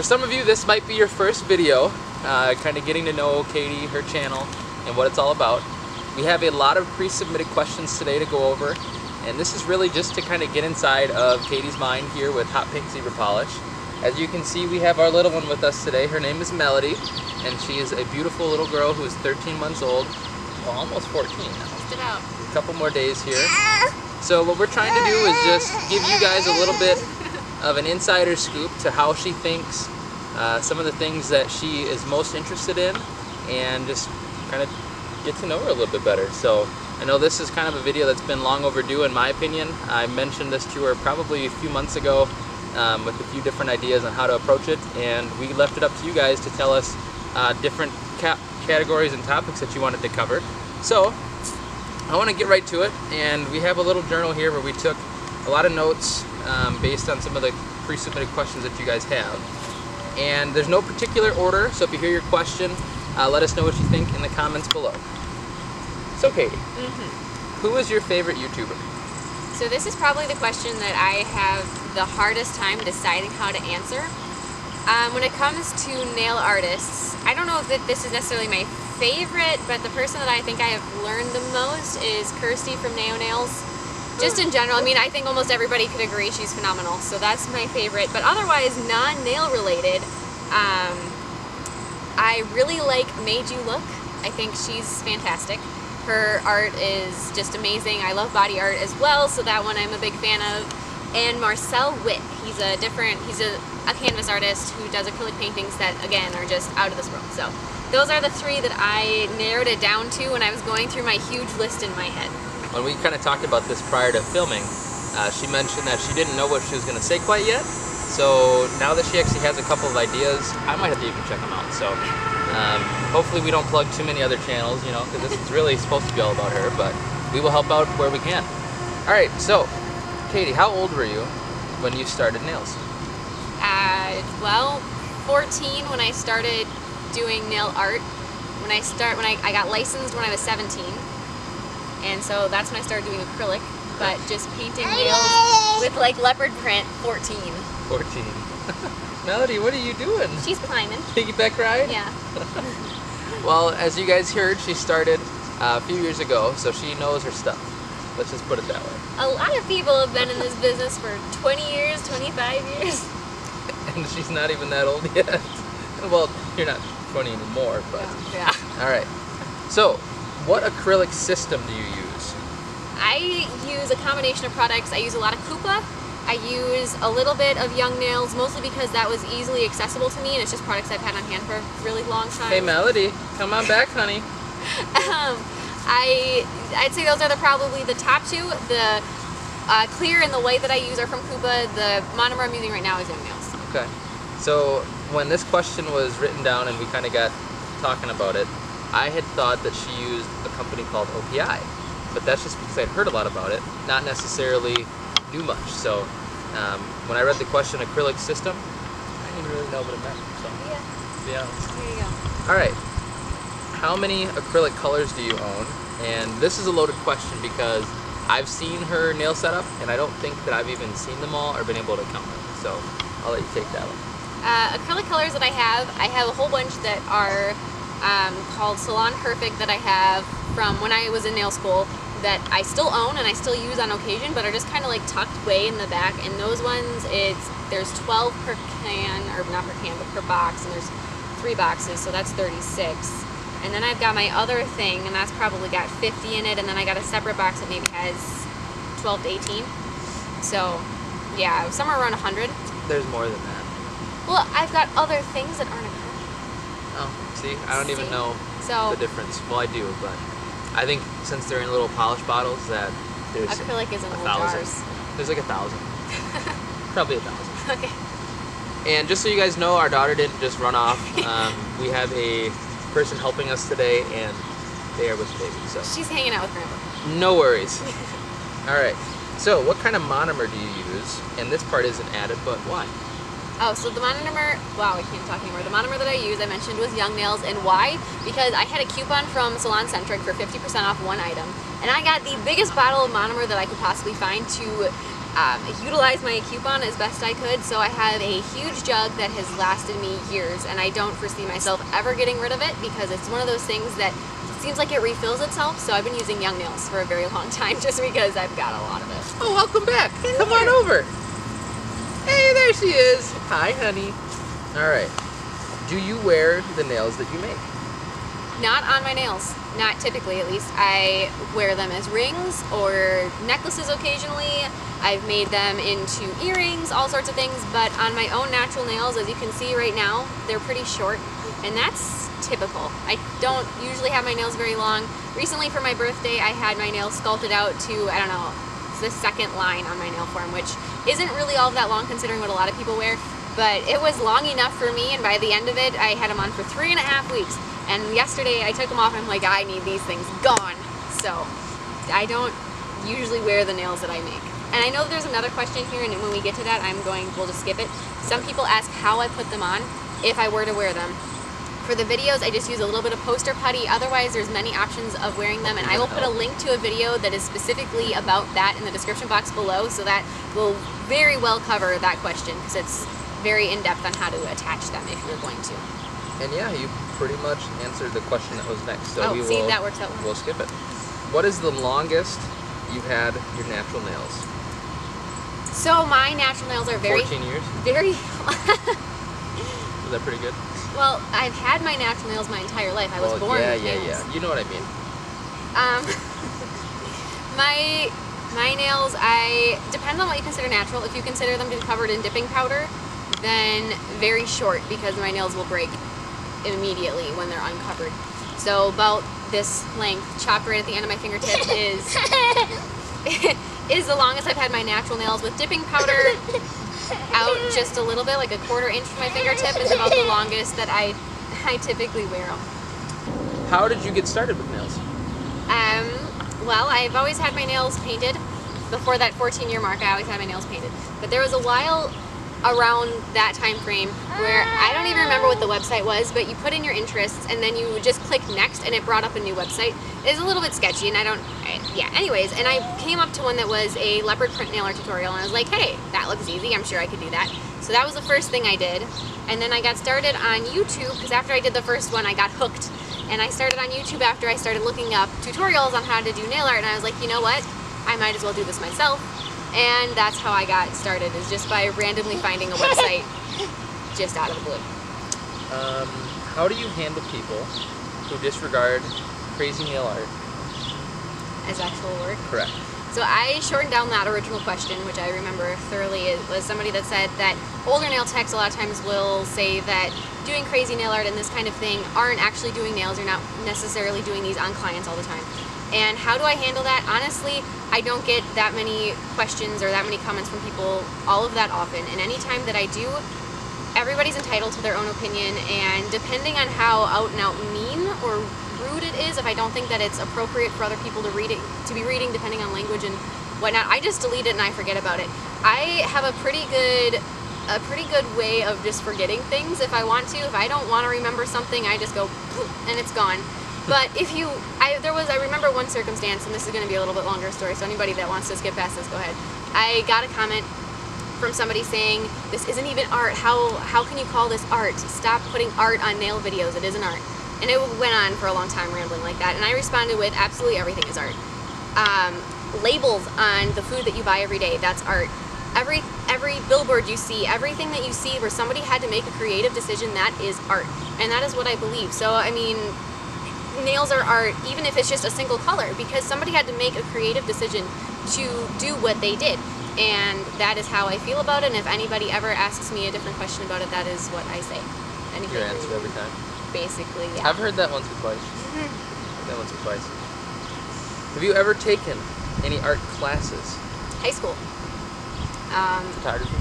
for some of you, this might be your first video, kind of getting to know Katie, her channel, and what it's all about. We have a lot of pre-submitted questions today to go over, and this is really just to kind of get inside of Katie's mind here with Hotpinkzebrapolish. As you can see, we have our little one with us today. Her name is Melody, and she is a beautiful little girl who is 13 months old, well, almost 14 now. Just about. A couple more days here. So what we're trying to do is just give you guys a little bit of an insider scoop to how she thinks, some of the things that she is most interested in, and just kind of get to know her a little bit better. So I know this is kind of a video that's been long overdue in my opinion. I mentioned this to her probably a few months ago with a few different ideas on how to approach it, and we left it up to you guys to tell us different categories and topics that you wanted to cover. So I want to get right to it, and we have a little journal here where we took a lot of notes based on some of the pre-submitted questions that you guys have. And there's no particular order, so if you hear your question, let us know what you think in the comments below. So Katie, who is your favorite YouTuber? So this is probably the question that I have the hardest time deciding how to answer. When it comes to nail artists, I don't know if this is necessarily my favorite, but the person that I think I have learned the most is Kirsty from Nao Nails. Just in general, I mean, I think almost everybody could agree she's phenomenal, so that's my favorite. But otherwise, non-nail related, I really like Made You Look. I think she's fantastic. Her art is just amazing. I love body art as well, so that one I'm a big fan of. And Marcel Witt, he's a canvas artist who does acrylic paintings that, again, are just out of this world. So those are the three that I narrowed it down to when I was going through my huge list in my head. When we kind of talked about this prior to filming, she mentioned that she didn't know what she was going to say quite yet. So now that she actually has a couple of ideas, I might have to even check them out. So hopefully we don't plug too many other channels, you know, because this is really supposed to be all about her, but we will help out where we can. All right, so Katie, how old were you when you started nails? Well, 14 when I started doing nail art. I got licensed when I was 17. And so that's when I started doing acrylic, but just painting nails with like leopard print, 14. 14. Melody, what are you doing? She's climbing. Piggyback ride? Yeah. Well, as you guys heard, she started a few years ago, so she knows her stuff. Let's just put it that way. A lot of people have been in this business for 20 years, 25 years. And she's not even that old yet. Well, you're not 20 anymore, but... Yeah. All right. So, what acrylic system do you use? I use a combination of products. I use a lot of Coupa. I use a little bit of Young Nails, mostly because that was easily accessible to me, and it's just products I've had on hand for a really long time. Hey Melody, come on back, honey. I'd say those are probably the top two. The clear and the white that I use are from Coupa. The monomer I'm using right now is Young Nails. Okay. So when this question was written down and we kind of got talking about it, I had thought that she used a company called OPI, but that's just because I'd heard a lot about it, not necessarily knew much. So when I read the question, acrylic system, I didn't really know what it meant. So Yeah. to be honest. There you go. All right. How many acrylic colors do you own? And this is a loaded question because I've seen her nail setup, and I don't think that I've even seen them all or been able to count them. So I'll let you take that one. Acrylic colors that I have a whole bunch that are called Salon Perfect that I have from when I was in nail school that I still own and I still use on occasion, but are just kind of like tucked way in the back. And those ones, there's 12 per can, or not per can, but per box, and there's 3 boxes, so that's 36. And then I've got my other thing, and that's probably got 50 in it, and then I got a separate box that maybe has 12 to 18. So, yeah, somewhere around 100. There's more than that. Well, I've got other things that aren't acrylic. Oh, see, I don't even know the difference. Well, I do, but I think since they're in little polish bottles that there's acrylic is in little 1,000. jars. There's like 1,000. Probably 1,000. Okay. And just so you guys know, our daughter didn't just run off. We have a person helping us today, and they are with the baby. So she's hanging out with Grandpa. no worries. All right. So, what kind of monomer do you use? And this part isn't added, but why? Oh, so the monomer, wow, I can't talk anymore. The monomer that I used, I mentioned, was Young Nails. And why? Because I had a coupon from Salon Centric for 50% off one item. And I got the biggest bottle of monomer that I could possibly find to utilize my coupon as best I could. So I have a huge jug that has lasted me years, and I don't foresee myself ever getting rid of it because it's one of those things that seems like it refills itself. So I've been using Young Nails for a very long time just because I've got a lot of it. Oh, welcome back. Come on over. Hey, there she is. Hi, honey. All right. Do you wear the nails that you make? Not on my nails. Not typically, at least. I wear them as rings or necklaces occasionally. I've made them into earrings, all sorts of things, but on my own natural nails, as you can see right now, they're pretty short, and that's typical. I don't usually have my nails very long. Recently for my birthday, I had my nails sculpted out to, I don't know, the second line on my nail form, which isn't really all that long considering what a lot of people wear, but it was long enough for me, and by the end of it, I had them on for 3.5 weeks. And yesterday I took them off and I'm like, I need these things gone. So I don't usually wear the nails that I make. And I know there's another question here, and when we get to that, we'll just skip it. Some people ask how I put them on if I were to wear them. For the videos, I just use a little bit of poster putty. Otherwise, there's many options of wearing them, and I will put a link to a video that is specifically about that in the description box below, so that will very well cover that question, because it's very in-depth on how to attach them if you're going to. And yeah, you pretty much answered the question that was next. So that works out well. We'll skip it. What is the longest you've had your natural nails? So my natural nails are 14 years? Very... Is that pretty good? Well, I've had my natural nails my entire life. I was born with nails. Yeah. You know what I mean. My nails, depends on what you consider natural. If you consider them to be covered in dipping powder, then very short, because my nails will break immediately when they're uncovered. So about this length, chopped right at the end of my fingertip, is the longest I've had my natural nails. With dipping powder out just a little bit, like a 1/4 inch from my fingertip, is about the longest that I typically wear them. How did you get started with nails? Well, I've always had my nails painted. Before that 14-year mark, I always had my nails painted. But there was a while around that time frame where I don't even remember what the website was, but you put in your interests and then you would just click next and it brought up a new website. It's a little bit sketchy, and anyways, and I came up to one that was a leopard print nailer tutorial, and I was like, hey, that looks easy, I'm sure I could do that. So that was the first thing I did, and then I got started on YouTube, because after I did the first one I got hooked, and I started on YouTube after I started looking up tutorials on how to do nail art, and I was like, you know what, I might as well do this myself. And that's how I got started, is just by randomly finding a website just out of the blue. How do you handle people who disregard crazy nail art As actual work? Correct. So I shortened down that original question, which I remember thoroughly. It was somebody that said that older nail techs a lot of times will say that doing crazy nail art and this kind of thing aren't actually doing nails. You're not necessarily doing these on clients all the time. And how do I handle that? Honestly, I don't get that many questions or that many comments from people all of that often. And anytime that I do, everybody's entitled to their own opinion. And depending on how out and out mean or rude it is, if I don't think that it's appropriate for other people to read it, to be reading, depending on language and whatnot, I just delete it and I forget about it. I have a pretty good way of just forgetting things if I want to. If I don't want to remember something, I just go and it's gone. But if you, I remember one circumstance, and this is going to be a little bit longer story, so anybody that wants to skip past this, go ahead. I got a comment from somebody saying, this isn't even art, how can you call this art? Stop putting art on nail videos, it isn't art. And it went on for a long time rambling like that, and I responded with, absolutely everything is art. Labels on the food that you buy every day, that's art. Every billboard you see, everything that you see where somebody had to make a creative decision, that is art. And that is what I believe. So, I mean, nails are art, even if it's just a single color, because somebody had to make a creative decision to do what they did. And that is how I feel about it, and if anybody ever asks me a different question about it, that is what I say. Anything Your answer every time? Basically, yeah. I've heard that once or twice. Heard that once or twice. Have you ever taken any art classes? High school. Photography?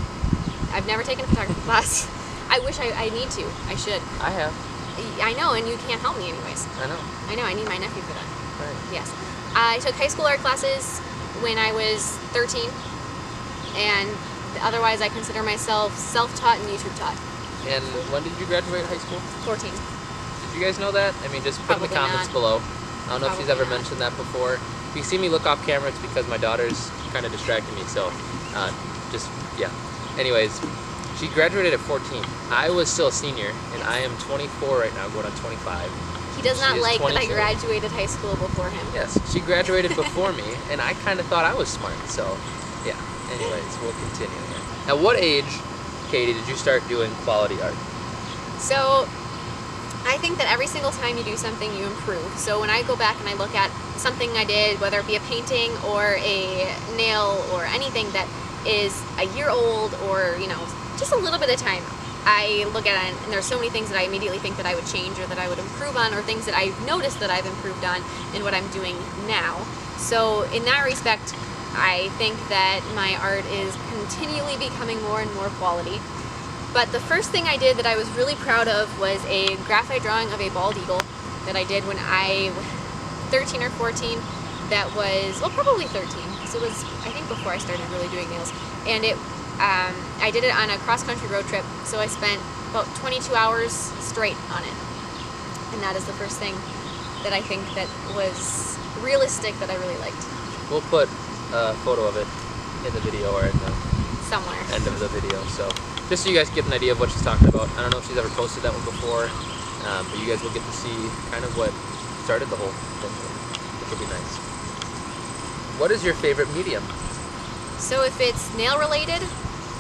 I've never taken a photography class. I wish I need to. I should. I have. I know, and you can't help me anyways. I know. I need my nephew for that. Right. Yes. I took high school art classes when I was 13, and otherwise I consider myself self-taught and YouTube taught. And when did you graduate high school? 14. Did you guys know that? I mean, just put in the comments below. I don't know if she's ever mentioned that before. If you see me look off camera, it's because my daughter's kind of distracting me, so Yeah. Anyways, she graduated at 14. I was still a senior, and I am 24 right now, going on 25. He does not like that I 22. graduated high school before him. Yes, she graduated before me, and I kind of thought I was smart, so yeah. Anyways, we'll continue here. At what age, Katie, did you start doing quality art? So I think that every single time you do something, you improve. So when I go back and I look at something I did, whether it be a painting or a nail or anything that is a year old or, you know, just a little bit of time, I look at it and there's so many things that I immediately think that I would change or that I would improve on, or things that I've noticed that I've improved on in what I'm doing now. So in that respect, I think that my art is continually becoming more and more quality. But the first thing I did that I was really proud of was a graphite drawing of a bald eagle that I did when I was 13 or 14. That was, well, probably 13, because it was, I think, before I started really doing nails. And I did it on a cross-country road trip, so I spent about 22 hours straight on it. And that is the first thing that I think that was realistic that I really liked. We'll put a photo of it in the video or in the Somewhere. end of the video, so just so you guys get an idea of what she's talking about. I don't know if she's ever posted that one before, but you guys will get to see kind of what started the whole thing, which will be nice. What is your favorite medium? So if it's nail related,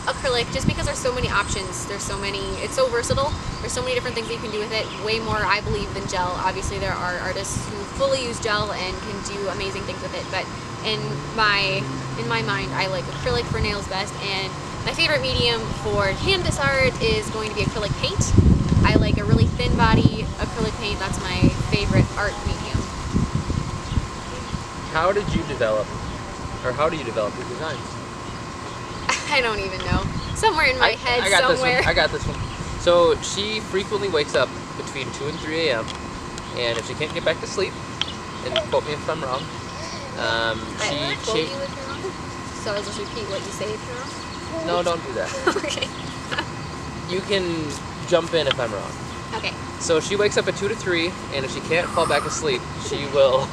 acrylic, just because there's so many options, there's so many, it's so versatile, there's so many different things that you can do with it, way more, I believe, than gel. Obviously there are artists who fully use gel and can do amazing things with it, but in my mind, I like acrylic for nails best, and my favorite medium for canvas art is going to be acrylic paint. I like a really thin body acrylic paint, that's my favorite art medium. How did you develop, or how do you develop your designs? I don't even know. Somewhere in my head, I got somewhere. This one. I got this one. So she frequently wakes up between 2 and 3 a.m. and if she can't get back to sleep, and quote me if I'm wrong, Quote you if you're wrong? So I'll just repeat what you say if you're wrong? No, don't do that. Okay. You can jump in if I'm wrong. Okay. So she wakes up at 2 to 3, and if she can't fall back asleep, she will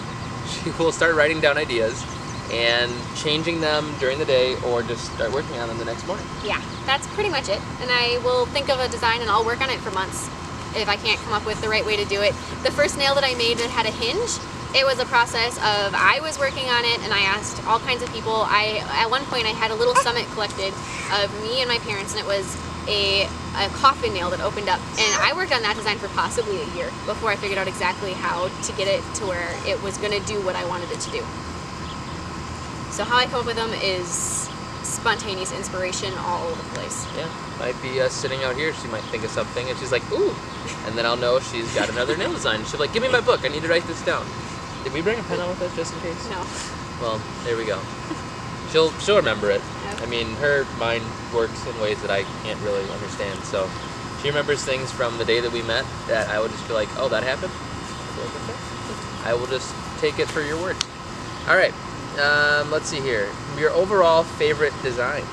start writing down ideas and changing them during the day, or just start working on them the next morning. Yeah, that's pretty much it. And I will think of a design and I'll work on it for months if I can't come up with the right way to do it. The first nail that I made that had a hinge, it was a process of, I was working on it and I asked all kinds of people. At one point I had a little summit collected of me and my parents, and it was a coffin nail that opened up, and I worked on that design for possibly a year before I figured out exactly how to get it to where it was going to do what I wanted it to do. So how I come up with them is spontaneous inspiration all over the place. Yeah, might be us sitting out here, she might think of something and she's like, ooh, and then I'll know she's got another nail design. She'll be like, give me my book, I need to write this down. Did we bring a pen out with us just in case? No. Well, there we go. She'll remember it. Yep. I mean, her mind works in ways that I can't really understand, so she remembers things from the day that we met that I would just be like, oh, that happened? I'd be like, okay. I will just take it for your word. All right. Let's see here. Your overall favorite design?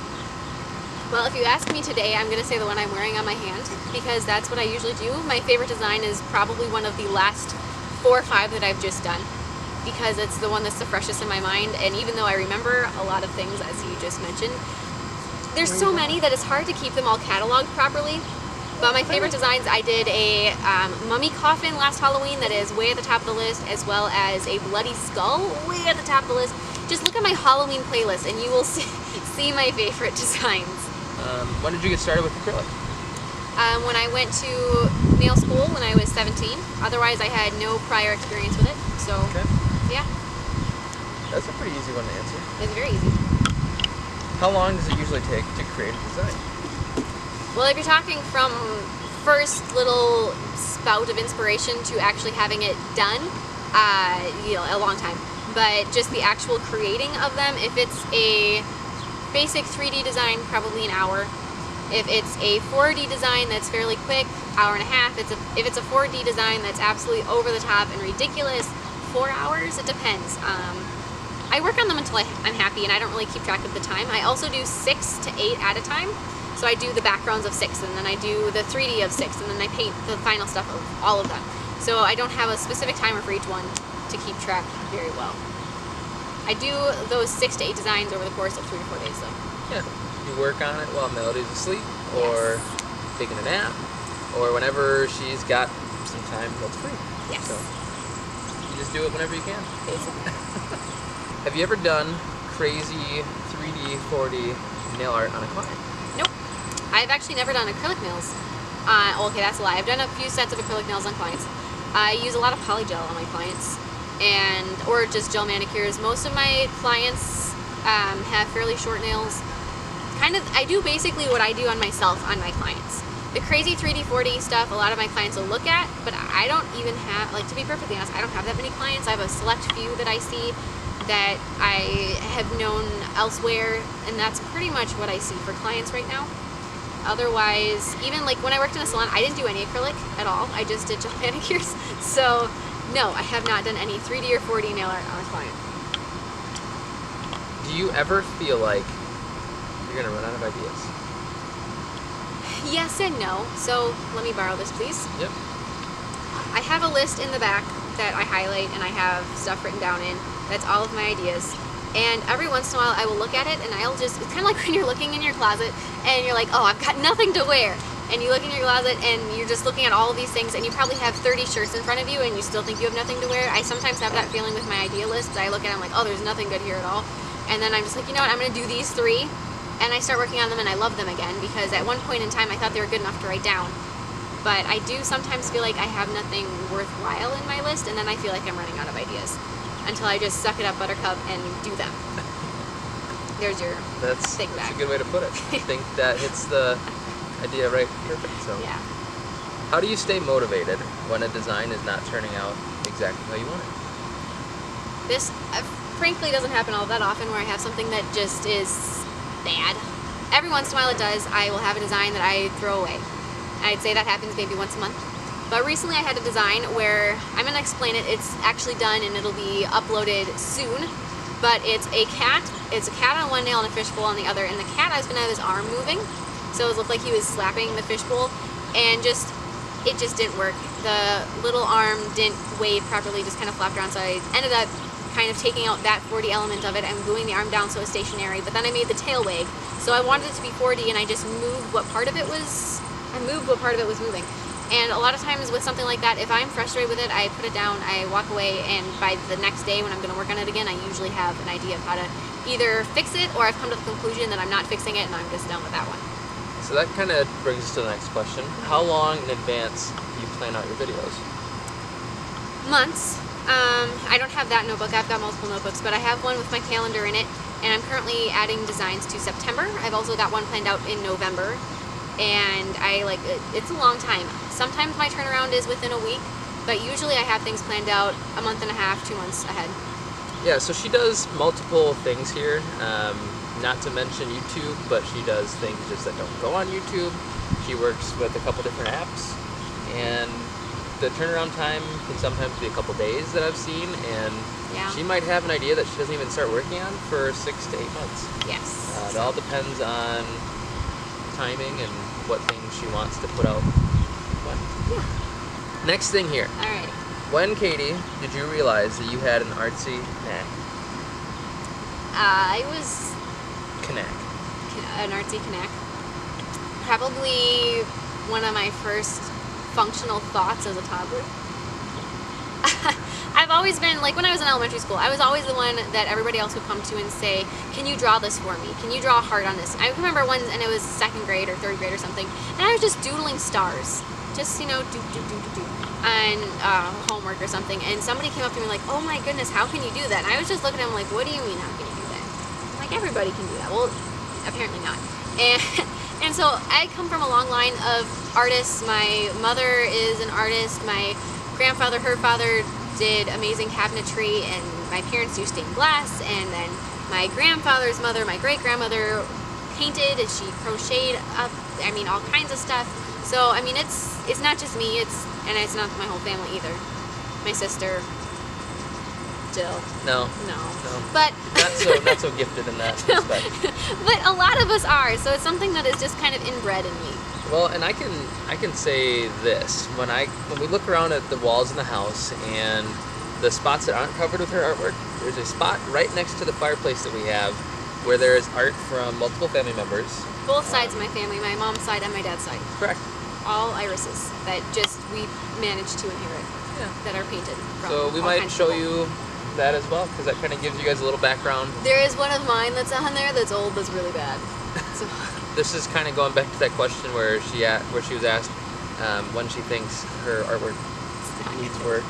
Well, if you ask me today, I'm going to say the one I'm wearing on my hand, because that's what I usually do. My favorite design is probably one of the last 4 or 5 that I've just done, because it's the one that's the freshest in my mind, and even though I remember a lot of things, as you just mentioned, there's so many that it's hard to keep them all cataloged properly. But my favorite designs, I did a mummy coffin last Halloween that is way at the top of the list, as well as a bloody skull way at the top of the list. Just look at my Halloween playlist and you will see my favorite designs. When did you get started with acrylic? When I went to nail school when I was 17. Otherwise, I had no prior experience with it. So, Okay. Yeah. That's a pretty easy one to answer. It's very easy. How long does it usually take to create a design? Well, if you're talking from first little spout of inspiration to actually having it done, a long time. But just the actual creating of them, if it's a basic 3D design, probably an hour. If it's a 4D design that's fairly quick, hour and a half. If it's a 4D design that's absolutely over the top and ridiculous, 4 hours. It depends. I work on them until I'm happy, and I don't really keep track of the time. I also do 6 to 8 at a time. So I do the backgrounds of 6, and then I do the 3D of 6, and then I paint the final stuff of all of them. So I don't have a specific timer for each one to keep track very well. I do those 6 to 8 designs over the course of 3 to 4 days though. Yeah, you work on it while Melody's asleep, or taking a nap, or whenever she's got some time that's free. Yes. So you just do it whenever you can. Basically. Have you ever done crazy 3D, 4D nail art on a client? Nope. I've actually never done acrylic nails. Okay, that's a lie. I've done a few sets of acrylic nails on clients. I use a lot of polygel on my clients, or just gel manicures. Most of my clients have fairly short nails. I do basically what I do on myself on my clients. The crazy 3D, 4D stuff, a lot of my clients will look at, but I don't even have, like, to be perfectly honest, I don't have that many clients. I have a select few that I see that I have known elsewhere, and that's pretty much what I see for clients right now. Otherwise, even like when I worked in a salon, I didn't do any acrylic at all. I just did gel manicures. So, no, I have not done any 3D or 4D nail art on a client. Do you ever feel like you're gonna run out of ideas? Yes and no. So, let me borrow this, please. Yep. I have a list in the back that I highlight and I have stuff written down in. That's all of my ideas. And every once in a while I will look at it and it's kind of like when you're looking in your closet and you're like, oh, I've got nothing to wear. And you look in your closet and you're just looking at all of these things and you probably have 30 shirts in front of you and you still think you have nothing to wear. I sometimes have that feeling with my idea list. I look at it, I'm like, oh, there's nothing good here at all. And then I'm just like, you know what, I'm gonna do these 3. And I start working on them and I love them again because at one point in time I thought they were good enough to write down. But I do sometimes feel like I have nothing worthwhile in my list and then I feel like I'm running out of ideas. Until I just suck it up, buttercup, and do them. There's your thing back. That's a good way to put it. I think that hits the idea right perfect. So, yeah. How do you stay motivated when a design is not turning out exactly how you want it? This frankly doesn't happen all that often where I have something that just is bad. Every once in a while it does. I will have a design that I throw away. I'd say that happens maybe once a month. But recently I had a design where, I'm going to explain it, it's actually done and it'll be uploaded soon, but it's a cat on one nail and a fishbowl on the other, and the cat, I was going to have his arm moving, so it looked like he was slapping the fishbowl, and it just didn't work. The little arm didn't wave properly, just kind of flopped around, so I ended up kind of taking out that 4D element of it and gluing the arm down so it was stationary, but then I made the tail wag, so I wanted it to be 4D and I just moved what part of it was moving. And a lot of times with something like that, if I'm frustrated with it, I put it down, I walk away, and by the next day when I'm going to work on it again, I usually have an idea of how to either fix it or I've come to the conclusion that I'm not fixing it and I'm just done with that one. So that kind of brings us to the next question. How long in advance do you plan out your videos? Months. I don't have that notebook. I've got multiple notebooks, but I have one with my calendar in it, and I'm currently adding designs to September. I've also got one planned out in November. And it's a long time. Sometimes my turnaround is within a week, but usually I have things planned out a month and a half, 2 months ahead. Yeah, so she does multiple things here, not to mention YouTube, but she does things just that don't go on YouTube. She works with a couple different apps, and the turnaround time can sometimes be a couple days that I've seen, and she might have an idea that she doesn't even start working on for 6 to 8 months. Yes. It all depends on timing and what things she wants to put out when. Yeah. Next thing here. All right. When, Katie, did you realize that you had an artsy knack? I was Knack. an artsy knack. Probably one of my first functional thoughts as a toddler. I've always been, like when I was in elementary school, I was always the one that everybody else would come to and say, can you draw this for me? Can you draw a heart on this? I remember once, and it was 2nd grade or 3rd grade or something, and I was just doodling stars. Just, do, on homework or something, and somebody came up to me like, oh my goodness, how can you do that? And I was just looking at him like, what do you mean how can you do that? I'm like, everybody can do that. Well, apparently not. And so I come from a long line of artists. My mother is an artist. My grandfather, her father, did amazing cabinetry, and my parents do stained glass, and then my grandfather's mother, my great-grandmother, painted, and she crocheted up, all kinds of stuff. So, it's not just me, and it's not my whole family either. My sister, Jill. No. But not so gifted in that respect. But a lot of us are, so it's something that is just kind of inbred in me. Well, and I can say this, when we look around at the walls in the house and the spots that aren't covered with her artwork, there's a spot right next to the fireplace that we have where there is art from multiple family members. Both sides of my family, my mom's side and my dad's side. Correct. All irises that just we managed to inherit. Yeah. That are painted. From So we might show you that as well, because that kind of gives you guys a little background. There is one of mine that's on there that's old, that's really bad. So. This is kind of going back to that question where she was asked when she thinks her artwork needs work.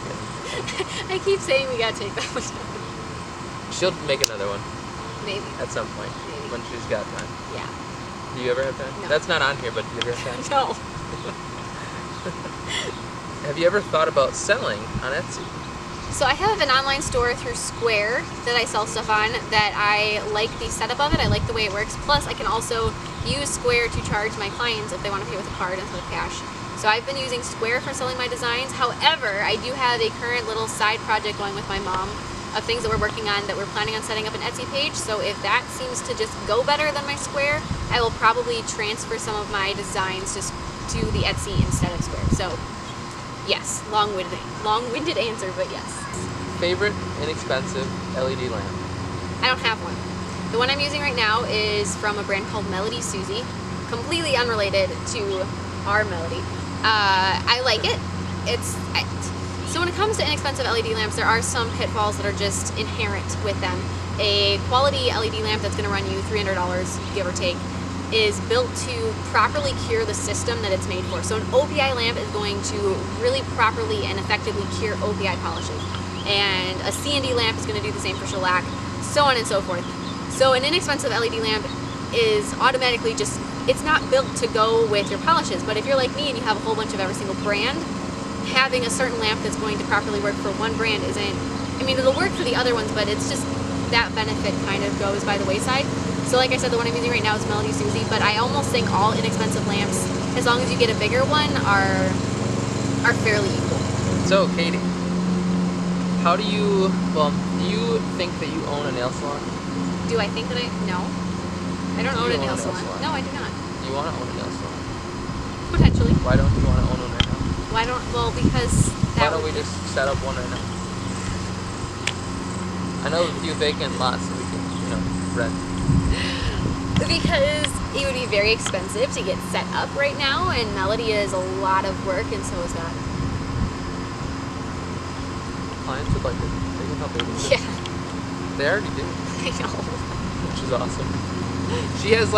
And I keep saying we gotta take that one down. She'll make another one. Maybe. At some point. Maybe. When she's got time. Yeah. Do you ever have time? No. That's not on here, but do you ever have time? No. Have you ever thought about selling on Etsy? So I have an online store through Square that I sell stuff on that I like the setup of it. I like the way it works. Plus, I can also use Square to charge my clients if they want to pay with a card instead of cash. So I've been using Square for selling my designs. However, I do have a current little side project going with my mom of things that we're working on that we're planning on setting up an Etsy page. So if that seems to just go better than my Square, I will probably transfer some of my designs to the Etsy instead of Square. So yes, long-winded answer, but yes. Favorite inexpensive LED lamp? I don't have one. The one I'm using right now is from a brand called Melody Susie, completely unrelated to our Melody. I like it. So when it comes to inexpensive LED lamps, there are some pitfalls that are just inherent with them. A quality LED lamp that's going to run you $300, give or take, is built to properly cure the system that it's made for. So an OPI lamp is going to really properly and effectively cure OPI polishes. And a C&D lamp is going to do the same for shellac, so on and so forth. So an inexpensive LED lamp is automatically just, it's not built to go with your polishes, but if you're like me and you have a whole bunch of every single brand, having a certain lamp that's going to properly work for one brand isn't, I mean, it'll work for the other ones, but it's just, that benefit kind of goes by the wayside. So like I said, the one I'm using right now is Melody Susie, but I almost think all inexpensive lamps, as long as you get a bigger one, are fairly equal. So, Katie, do you think that you own a nail salon? Do I think that no. I don't own a nail salon. No, I do not. You want to own a nail salon? Potentially. Why don't you want to own one right now? Because why don't we just set up one right now? I know a few vacant lots that we can, rent. Because it would be very expensive to get set up right now, and Melody is a lot of work, and so is that. Clients would like it. They can help you with it. Yeah. They already do. I know. Which is awesome. She has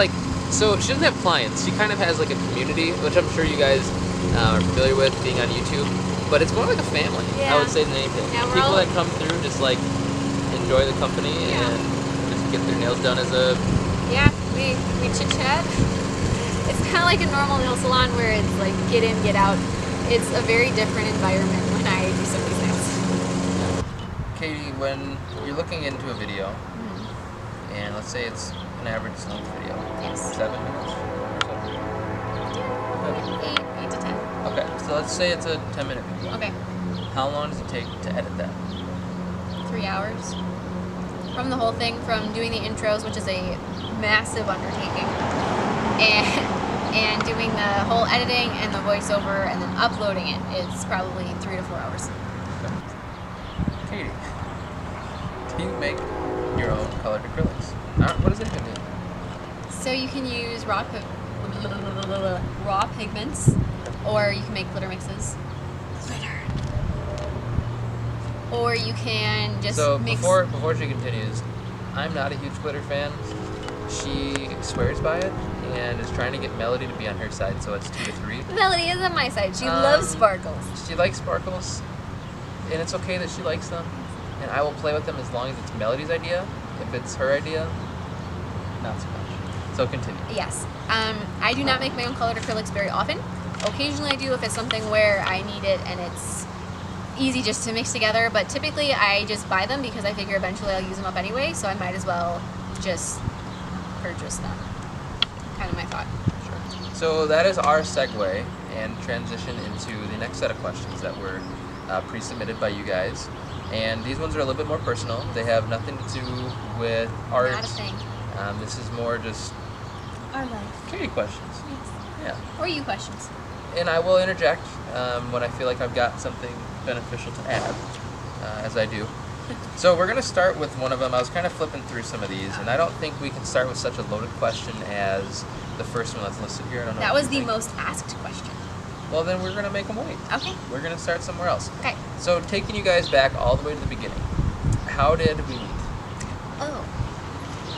so she doesn't have clients. She kind of has a community, which I'm sure you guys are familiar with being on YouTube. But it's more like a family, Yeah. I would say, than anything. Yeah, People that come through just enjoy the company and just get their nails done as a... Yeah, we chit chat. It's kind of like a normal nail salon where it's get in, get out. It's a very different environment when I do some of these things. Katie, when you're looking into a video, and let's say it's an average length video, Yes. 7 minutes or so? 8 to 10. Okay, so let's say it's a 10-minute video. Okay. How long does it take to edit that? 3 hours. From the whole thing, from doing the intros, which is a massive undertaking, and doing the whole editing and the voiceover and then uploading it, it's probably 3 to 4 hours. Okay. Katie, do you make your own colored acrylics? What does it even mean? So you can use raw pigments, or you can make glitter mixes. Or you can just mix... So before she continues, I'm not a huge glitter fan. She swears by it and is trying to get Melody to be on her side, so it's 2 to 3. Melody is on my side. She loves sparkles. She likes sparkles, and it's okay that she likes them. And I will play with them as long as it's Melody's idea. If it's her idea, not so much. So continue. Yes. I do not make my own colored acrylics very often. Occasionally I do if it's something where I need it and it's easy just to mix together, but typically I just buy them because I figure eventually I'll use them up anyway, so I might as well just purchase them. Kind of my thought. Sure. So that is our segue and transition into the next set of questions that were pre-submitted by you guys. And these ones are a little bit more personal. They have nothing to do with art. Not a thing. This is more just Our life. Katie questions. Yes. Yeah. Or you questions. And I will interject when I feel like I've got something beneficial to add, as I do. So we're gonna start with one of them. I was kind of flipping through some of these, and I don't think we can start with such a loaded question as the first one that's listed here. I don't know. That what was you the think. most asked question. Well, then we're gonna make them wait. Okay. We're gonna start somewhere else. Okay. So taking you guys back all the way to the beginning, how did we meet? Oh.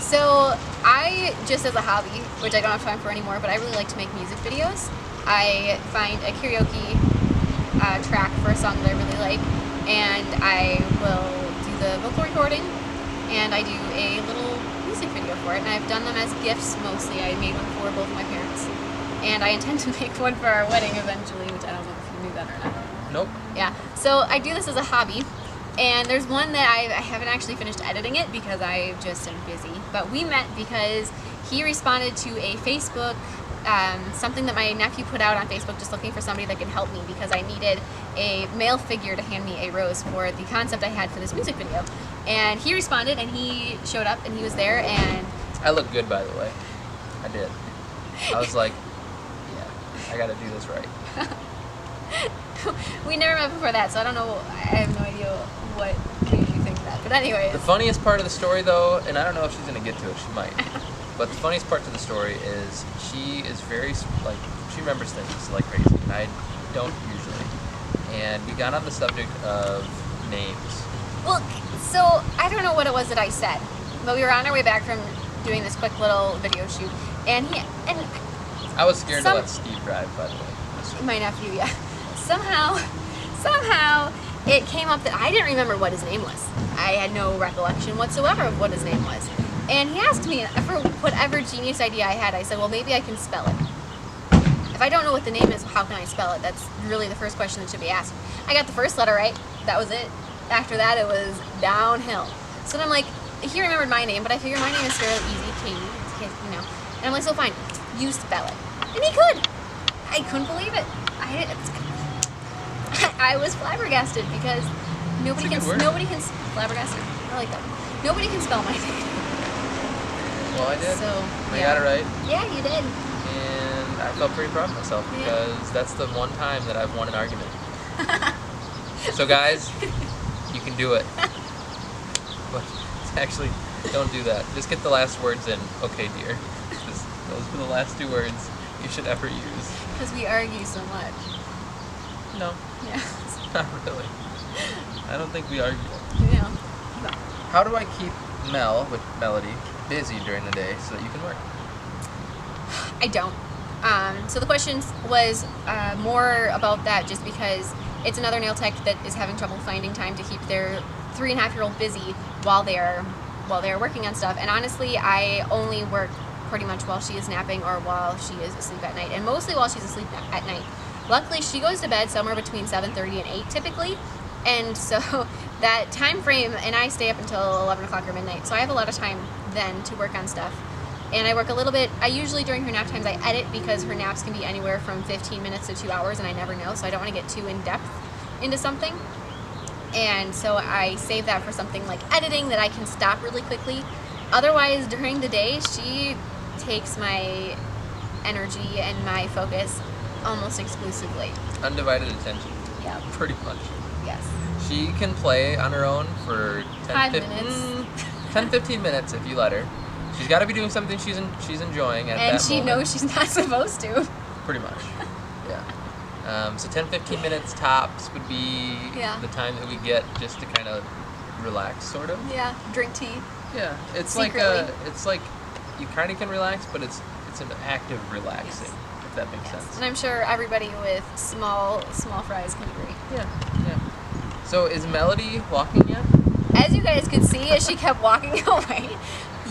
So I, just as a hobby, which I don't have time for anymore, but I really like to make music videos. I find a karaoke track for a song that I really like, and I will do the vocal recording, and I do a little music video for it, and I've done them as gifts mostly. I made one for both of my parents, and I intend to make one for our wedding eventually, which I don't know if you knew that or not. Nope. Yeah, so I do this as a hobby, and there's one that I haven't actually finished editing it because I just am busy, but we met because he responded to a Facebook, something that my nephew put out on Facebook just looking for somebody that could help me because I needed a male figure to hand me a rose for the concept I had for this music video. And he responded, and he showed up, and he was there, and... I look good, by the way. I did. I was like, yeah, I gotta do this right. We never met before that, so I don't know, I have no idea what made you think that. But anyways. The funniest part of the story, though, and I don't know if she's gonna get to it, she might, but the funniest part to the story is she is very, like, she remembers things like crazy, and I don't usually. And we got on the subject of names. Well, so I don't know what it was that I said, but we were on our way back from doing this quick little video shoot, and I was scared to let Steve drive, by the way. My nephew, yeah. Somehow it came up that I didn't remember what his name was. I had no recollection whatsoever of what his name was. And he asked me, for whatever genius idea I had, I said, well, maybe I can spell it. If I don't know what the name is, how can I spell it? That's really the first question that should be asked. I got the first letter right. That was it. After that, it was downhill. So then I'm like, he remembered my name, but I figured my name is fairly easy, Katie, you know. And I'm like, so fine, you spell it. And he could. I couldn't believe it. I was flabbergasted because nobody can flabbergasted. I like that. Nobody can spell my name. Well, I did. So I got it right. Yeah, you did. And I felt pretty proud of myself because that's the one time that I've won an argument. So guys, you can do it. But actually, don't do that. Just get the last words in. Okay, dear. Those are the last 2 words you should ever use. Because we argue so much. No. Yeah. Not really. I don't think we argue. Yeah. How do I keep Mel, with Melody, busy during the day so that you can work? I don't. So the question was more about that just because it's another nail tech that is having trouble finding time to keep their 3.5-year-old busy while they're working on stuff. And honestly, I only work pretty much while she is napping or while she is asleep at night, and mostly while she's asleep at night. Luckily, she goes to bed somewhere between 7:30 and 8 typically, and so that time frame, and I stay up until 11 o'clock or midnight, so I have a lot of time then to work on stuff. And I work a little bit, I usually during her nap times I edit because her naps can be anywhere from 15 minutes to 2 hours and I never know, so I don't want to get too in depth into something. And so I save that for something like editing that I can stop really quickly. Otherwise, during the day, she takes my energy and my focus almost exclusively. Undivided attention. Yeah. Pretty much. Yes. She can play on her own for 10-15 minutes if you let her. She's got to be doing something she's enjoying at that moment. And she knows she's not supposed to. Pretty much. Yeah. So 10-15 minutes tops would be the time that we get just to kind of relax, sort of. Yeah. Drink tea. Yeah. It's secretly. like you kind of can relax, but it's an active relaxing. Yes. If that makes sense. And I'm sure everybody with small fries can agree. Yeah. So is Melody walking yet? As you guys could see, as she kept walking away,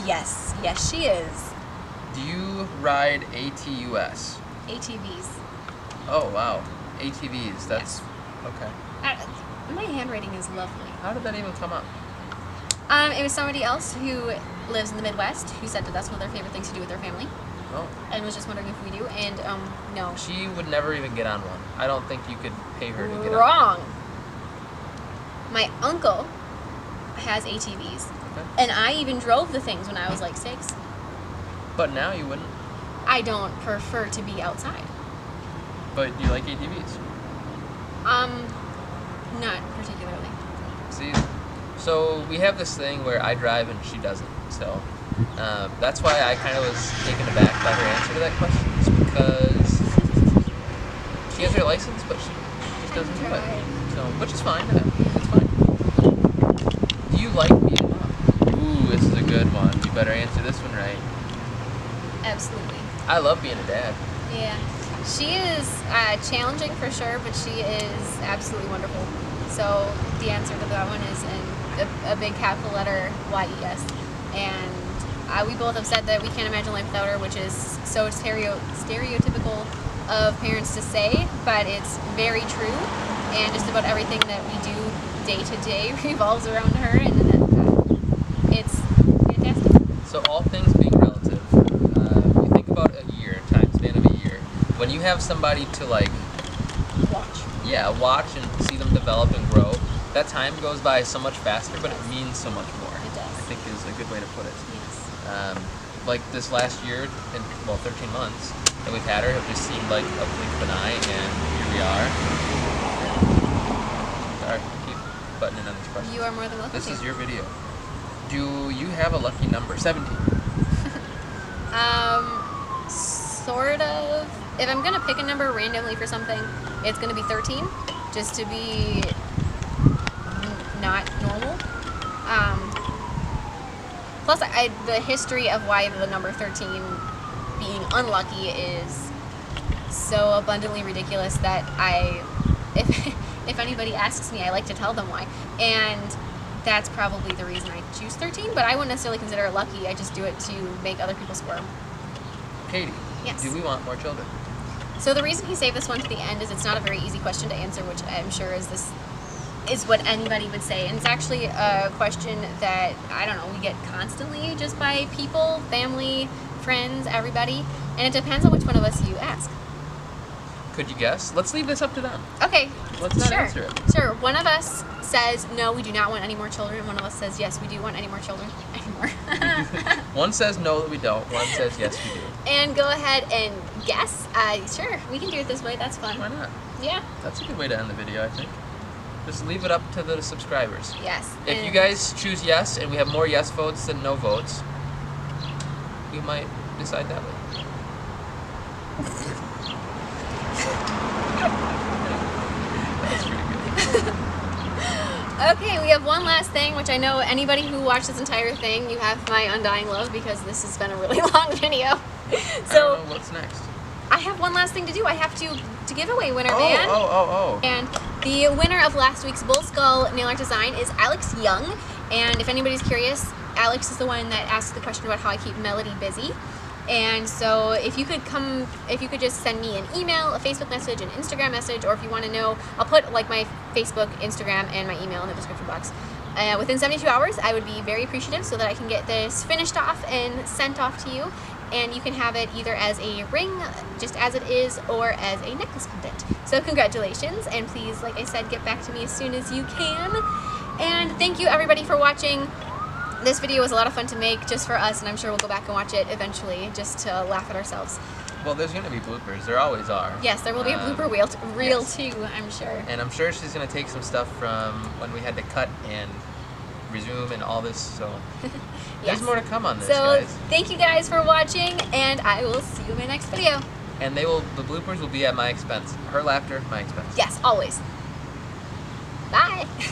yes, she is. Do you ride ATUS? ATVs. Oh wow, ATVs. That's okay. My handwriting is lovely. How did that even come up? It was somebody else who lives in the Midwest who said that that's one of their favorite things to do with their family. Oh. And was just wondering if we do, and no. She would never even get on one. I don't think you could pay her to get on. Wrong. My uncle has ATVs, and I even drove the things when I was like 6. But now you wouldn't. I don't prefer to be outside. But you like ATVs? Not particularly. See, So we have this thing where I drive and she doesn't. So that's why I kind of was taken aback by her answer to that question, is because she has her license, but she just doesn't do it. So, which is fine. It's fine. Do you like being a mom? Ooh, this is a good one. You better answer this one right. Absolutely. I love being a dad. Yeah. She is challenging for sure, but she is absolutely wonderful. So the answer to that one is in a big capital letter YES. And we both have said that we can't imagine life without her, which is so stereotypical of parents to say, but it's very true. And just about everything that we do day to day revolves around her, and it's fantastic. So all things being relative, you think about a year, time span of a year, when you have somebody to like watch and see them develop and grow, that time goes by so much faster, but it means so much more. It does. I think is a good way to put it. Yes. Like this last year, 13 months that we've had her have just seemed like a blink of an eye, and here we are. Sorry, keep buttoning on this question. You are more than welcome. This is your video. Do you have a lucky number? 17. Sort of. If I'm gonna pick a number randomly for something, it's gonna be 13, just to be not normal. Plus, the history of why the number 13 being unlucky is so abundantly ridiculous that if anybody asks me, I like to tell them why. And that's probably the reason I choose 13, but I wouldn't necessarily consider it lucky. I just do it to make other people squirm. Katie, Yes. do we want more children? So the reason he saved this one to the end is it's not a very easy question to answer, which I'm sure is what anybody would say. And it's actually a question that, I don't know, we get constantly just by people, family, friends, everybody. And it depends on which one of us you ask. Could you guess? Let's leave this up to them. Okay. Let's not sure. answer it. Sure. One of us says, no, we do not want any more children. One of us says, yes, we do want any more children. Anymore. One says no that we don't. One says yes we do. And go ahead and guess. Sure, we can do it this way. That's fun. Why not? Yeah. That's a good way to end the video, I think. Just leave it up to the subscribers. Yes. If you guys choose yes and we have more yes votes than no votes, we might decide that way. That's pretty good. Okay, we have one last thing, which I know anybody who watched this entire thing, you have my undying love because this has been a really long video. So I don't know what's next. I have one last thing to do. I have to give away winner, man. Oh. And the winner of last week's Bull Skull nail art design is Alex Young. And if anybody's curious, Alex is the one that asked the question about how I keep Melody busy. And so if you could just send me an email, a Facebook message, an Instagram message, or if you want to know, I'll put like my Facebook, Instagram, and my email in the description box. Within 72 hours, I would be very appreciative so that I can get this finished off and sent off to you. And you can have it either as a ring, just as it is, or as a necklace pendant. So congratulations, and please, like I said, get back to me as soon as you can. And thank you everybody for watching. This video was a lot of fun to make just for us, and I'm sure we'll go back and watch it eventually just to laugh at ourselves. Well, there's going to be bloopers. There always are. Yes, there will be a blooper reel too, I'm sure. And I'm sure she's going to take some stuff from when we had to cut and resume and all this, so there's more to come on this, guys. Thank you guys for watching, and I will see you in my next video. And the bloopers will be at my expense. Her laughter, my expense. Yes, always. Bye.